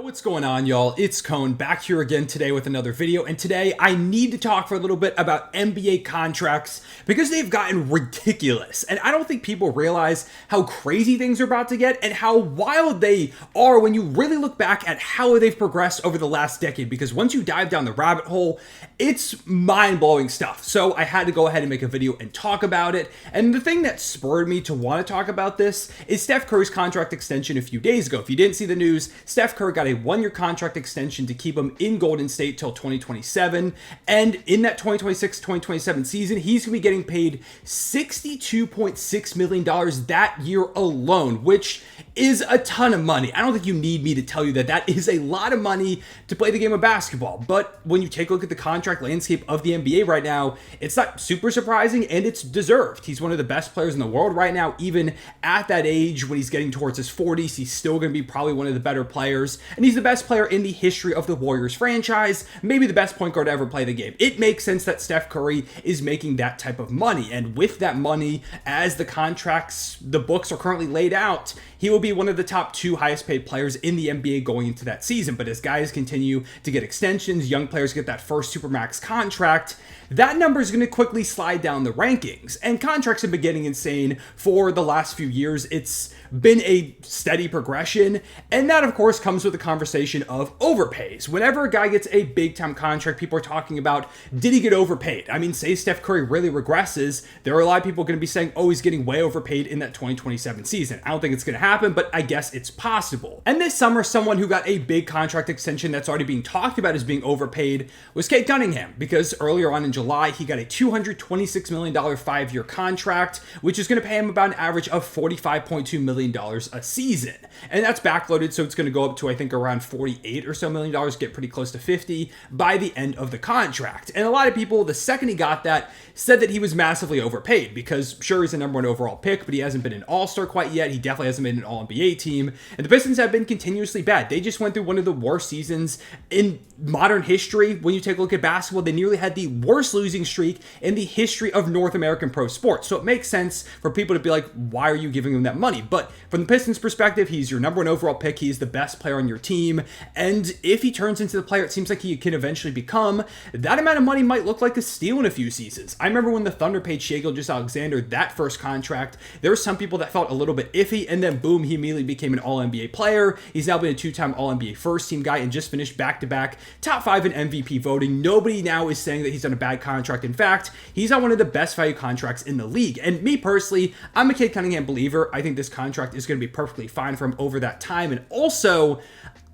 What's going on, y'all? It's Cone back here again today with another video, and today I need to talk for a little bit about NBA contracts because they've gotten ridiculous, and I don't think people realize how crazy things are about to get and how wild they are when you really look back at how they've progressed over the last decade, because once you dive down the rabbit hole, it's mind-blowing stuff. So I had to go ahead and make a video and talk about it, and the thing that spurred me to want to talk about this is Steph Curry's contract extension a few days ago. If you didn't see the news, Steph Curry got a one-year contract extension to keep him in Golden State till 2027. And in that 2026-2027 season, he's going to be getting paid $62.6 million that year alone, which is a ton of money. I don't think you need me to tell you that that is a lot of money to play the game of basketball. But when you take a look at the contract landscape of the NBA right now, it's not super surprising, and it's deserved. He's one of the best players in the world right now. Even at that age, when he's getting towards his 40s, he's still going to be probably one of the better players. And he's the best player in the history of the Warriors franchise, maybe the best point guard to ever play the game. It makes sense that Steph Curry is making that type of money. And with that money, as the contracts, the books are currently laid out, he will be one of the top two highest paid players in the NBA going into that season. But as guys continue to get extensions, young players get that first Supermax contract, that number is going to quickly slide down the rankings. And contracts have been getting insane for the last few years. It's been a steady progression. And that, of course, comes with the conversation of overpays. Whenever a guy gets a big time contract, people are talking about, did he get overpaid? I mean, say Steph Curry really regresses, there are a lot of people going to be saying, oh, he's getting way overpaid in that 2027 season. I don't think it's going to happen, but I guess it's possible. And this summer, someone who got a big contract extension that's already being talked about as being overpaid was Cade Cunningham, because earlier on in July, he got a $226 million 5-year contract, which is going to pay him about an average of $45.2 million a season. And that's backloaded, so it's going to go up to, I think, around $48 or so million, get pretty close to 50 by the end of the contract. And a lot of people, the second he got that, said that he was massively overpaid because, sure, he's the number one overall pick, but he hasn't been an all-star quite yet. He definitely hasn't made an all-NBA team. And the Pistons have been continuously bad. They just went through one of the worst seasons in modern history. When you take a look at basketball, they nearly had the worst losing streak in the history of North American pro sports. So it makes sense for people to be like, why are you giving him that money? But from the Pistons' perspective, he's your number one overall pick. He's the best player on your team. And if he turns into the player it seems like he can eventually become, that amount of money might look like a steal in a few seasons. I remember when the Thunder paid Shai Gilgeous-Alexander that first contract, there were some people that felt a little bit iffy, and then boom, he immediately became an All-NBA player. He's now been a two-time All-NBA first-team guy and just finished back-to-back top 5 in MVP voting. Nobody now is saying that he's on a bad contract. In fact, he's on one of the best value contracts in the league. And me personally, I'm a Cade Cunningham believer. I think this contract is going to be perfectly fine for him over that time. And also,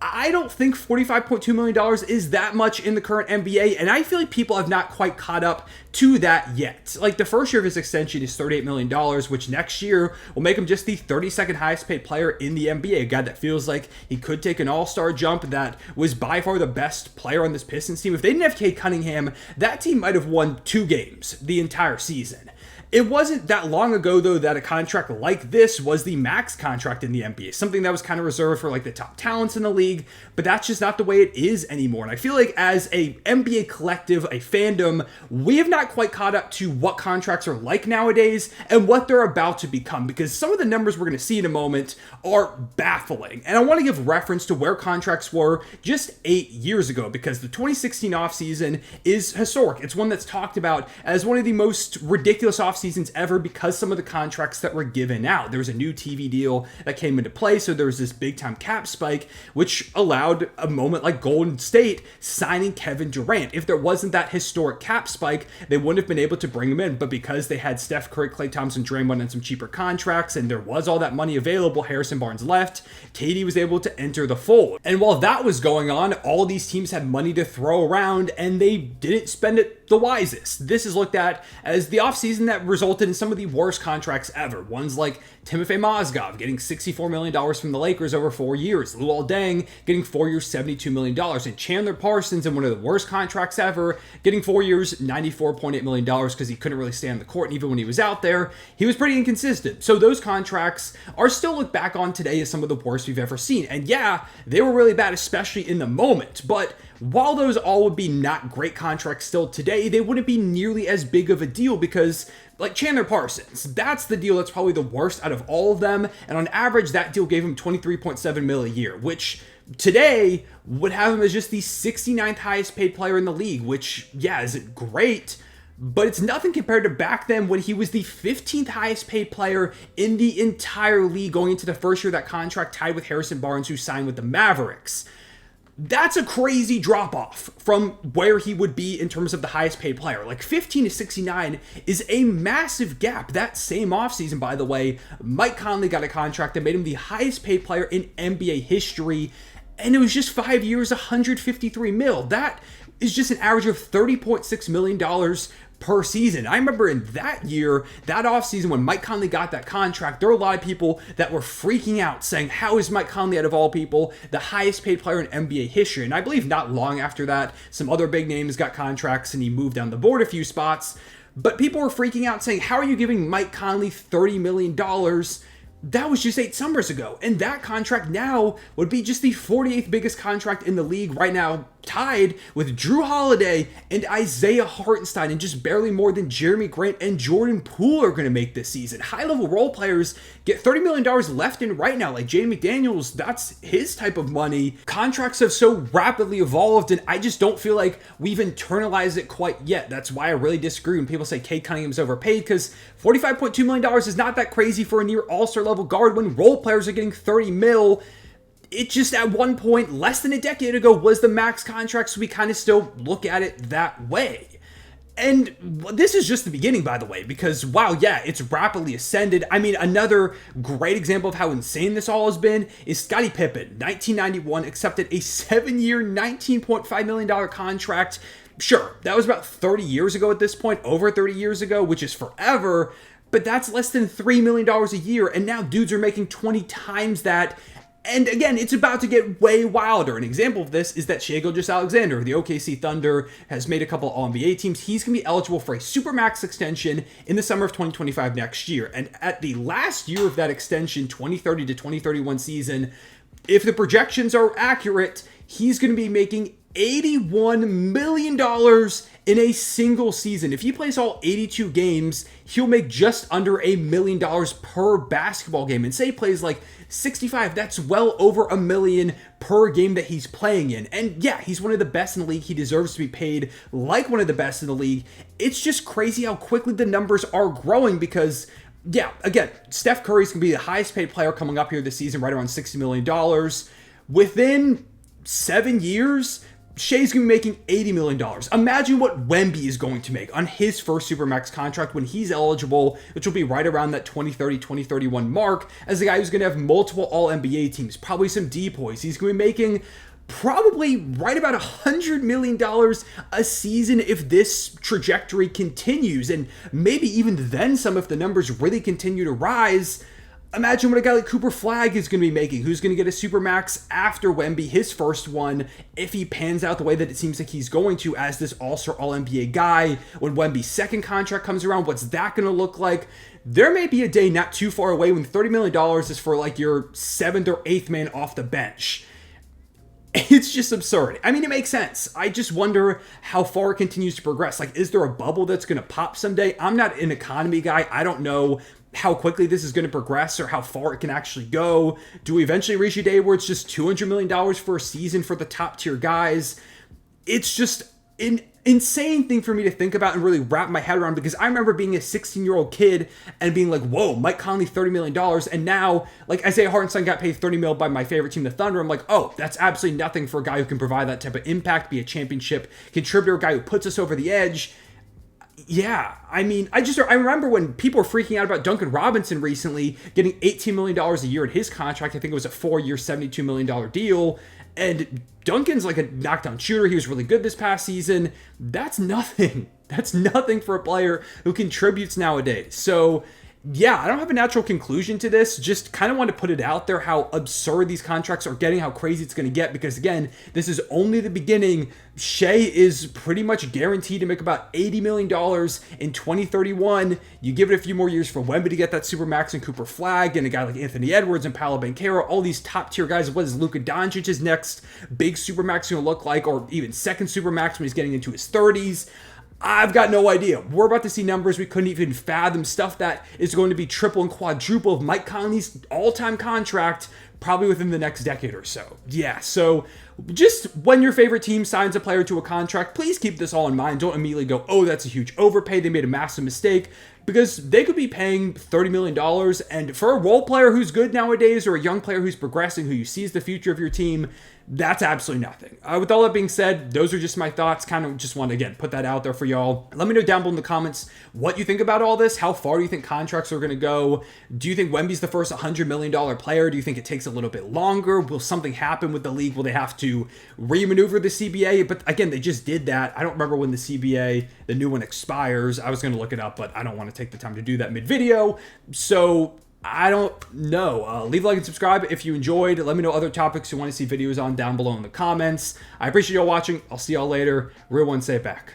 I don't think $45.2 million is that much in the current NBA, and I feel like people have not quite caught up to that yet. Like, the first year of his extension is $38 million, which next year will make him just the 32nd highest paid player in the NBA, a guy that feels like he could take an all-star jump, that was by far the best player on this Pistons team. If they didn't have Cade Cunningham, that team might have won 2 games the entire season. It wasn't that long ago, though, that a contract like this was the max contract in the NBA, something that was kind of reserved for like the top talents in the league, but that's just not the way it is anymore. And I feel like as a NBA collective, a fandom, we have not quite caught up to what contracts are like nowadays and what they're about to become, because some of the numbers we're going to see in a moment are baffling. And I want to give reference to where contracts were just 8 years ago, because the 2016 offseason is historic. It's one that's talked about as one of the most ridiculous offseasons ever because some of the contracts that were given out. There was a new TV deal that came into play, so there was this big time cap spike, which allowed a moment like Golden State signing Kevin Durant. If there wasn't that historic cap spike, they wouldn't have been able to bring him in, but because they had Steph Curry, Klay Thompson, Draymond, and some cheaper contracts, and there was all that money available, Harrison Barnes left, KD was able to enter the fold. And while that was going on, all these teams had money to throw around, and they didn't spend it the wisest. This is looked at as the offseason that resulted in some of the worst contracts ever. Ones like Timofey Mozgov getting $64 million from the Lakers over 4 years. Luol Deng getting 4 years, $72 million. And Chandler Parsons in one of the worst contracts ever, getting 4 years, $94.8 million because he couldn't really stay on the court. And even when he was out there, he was pretty inconsistent. So those contracts are still looked back on today as some of the worst we've ever seen. And yeah, they were really bad, especially in the moment. But while those all would be not great contracts still today, they wouldn't be nearly as big of a deal because, like Chandler Parsons, that's the deal that's probably the worst out of all of them. And on average, that deal gave him $23.7 million a year, which today would have him as just the 69th highest paid player in the league, which, yeah, is great, but it's nothing compared to back then when he was the 15th highest paid player in the entire league going into the first year of that contract, tied with Harrison Barnes, who signed with the Mavericks. That's a crazy drop-off from where he would be in terms of the highest paid player. Like 15 to 69 is a massive gap. That same offseason, by the way, Mike Conley got a contract that made him the highest paid player in NBA history, and it was just 5 years, $153 million. That is just an average of $30.6 million per season. I remember in that year, that offseason when Mike Conley got that contract, there were a lot of people that were freaking out saying, how is Mike Conley, out of all people, the highest paid player in NBA history? And I believe not long after that, some other big names got contracts and he moved down the board a few spots. But people were freaking out saying, how are you giving Mike Conley $30 million? That was just 8 summers ago. And that contract now would be just the 48th biggest contract in the league right now, tied with Drew Holiday and Isaiah Hartenstein, and just barely more than Jeremy Grant and Jordan Poole are going to make this season. High-level role players get $30 million left and right now. Like Jaden McDaniels, that's his type of money. Contracts have so rapidly evolved, and I just don't feel like we've internalized it quite yet. That's why I really disagree when people say Cade Cunningham's overpaid, because $45.2 million is not that crazy for a near all-star level guard when role players are getting $30 million. It just at one point, less than a decade ago, was the max contract, so we kind of still look at it that way. And this is just the beginning, by the way, because, wow, yeah, it's rapidly ascended. I mean, another great example of how insane this all has been is Scottie Pippen. 1991 accepted a 7-year, $19.5 million contract. Sure, that was about 30 years ago at this point, over 30 years ago, which is forever, but that's less than $3 million a year, and now dudes are making 20 times that. And again, it's about to get way wilder. An example of this is that Shai Gilgeous-Alexander, the OKC Thunder, has made a couple All-NBA teams. He's going to be eligible for a Supermax extension in the summer of 2025 next year. And at the last year of that extension, 2030 to 2031 season, if the projections are accurate, he's going to be making $81 million in a single season. If he plays all 82 games, he'll make just under $1 million per basketball game. And say he plays like 65, that's well over $1 million per game that he's playing in. And yeah, he's one of the best in the league. He deserves to be paid like one of the best in the league. It's just crazy how quickly the numbers are growing because, yeah, again, Steph Curry's going to be the highest paid player coming up here this season, right around $60 million. Within 7 years, Shai's going to be making $80 million. Imagine what Wemby is going to make on his first Supermax contract when he's eligible, which will be right around that 2030, 2031 mark, as a guy who's going to have multiple All-NBA teams, probably some depoys. He's going to be making probably right about $100 million a season if this trajectory continues, and maybe even then some if the numbers really continue to rise. Imagine what a guy like Cooper Flagg is going to be making, who's going to get a Supermax after Wemby, his first one, if he pans out the way that it seems like he's going to as this All-Star All-NBA guy. When Wemby's second contract comes around, what's that going to look like? There may be a day not too far away when $30 million is for like your 7th or 8th man off the bench. It's just absurd. I mean, it makes sense. I just wonder how far it continues to progress. Like, is there a bubble that's going to pop someday? I'm not an economy guy. I don't know how quickly this is going to progress or how far it can actually go. Do we eventually reach a day where it's just $200 million for a season for the top tier guys? It's just an insane thing for me to think about and really wrap my head around, because I remember being a 16-year-old kid and being like, whoa, Mike Conley, $30 million. And now, like, Isaiah Hartenstein got paid $30 million by my favorite team, the Thunder. I'm like, oh, that's absolutely nothing for a guy who can provide that type of impact, be a championship contributor, a guy who puts us over the edge. Yeah, I mean, I remember when people were freaking out about Duncan Robinson recently getting $18 million a year in his contract. I think it was a 4-year, $72 million deal. And Duncan's like a knockdown shooter. He was really good this past season. That's nothing. That's nothing for a player who contributes nowadays. So Yeah, I don't have a natural conclusion to this. Just kind of want to put it out there how absurd these contracts are getting, how crazy it's going to get. Because again, this is only the beginning. Shai is pretty much guaranteed to make about $80 million in 2031. You give it a few more years for Wemby to get that supermax and Cooper Flagg and a guy like Anthony Edwards and Paolo Banchero, all these top tier guys. What is Luka Doncic's next big supermax going to look like, or even second supermax when he's getting into his 30s? I've got no idea. We're about to see numbers we couldn't even fathom, stuff that is going to be triple and quadruple of Mike Conley's all-time contract probably within the next decade or so. Yeah, so just when your favorite team signs a player to a contract, please keep this all in mind. Don't immediately go, oh, that's a huge overpay. They made a massive mistake. Because they could be paying $30 million, and for a role player who's good nowadays, or a young player who's progressing, who you see as the future of your team, that's absolutely nothing. With all that being said, those are just my thoughts. Kind of just want to, again, put that out there for y'all. Let me know down below in the comments what you think about all this. How far do you think contracts are going to go? Do you think Wemby's the first $100 million player? Do you think it takes a little bit longer? Will something happen with the league? Will they have to re-maneuver the CBA? But again, they just did that. I don't remember when the CBA, the new one, expires. I was going to look it up, but I don't want to take the time to do that mid-video. So I don't know. Leave a like and subscribe if you enjoyed. Let me know other topics you want to see videos on down below in the comments. I appreciate y'all watching. I'll see y'all later. Real one, say it back.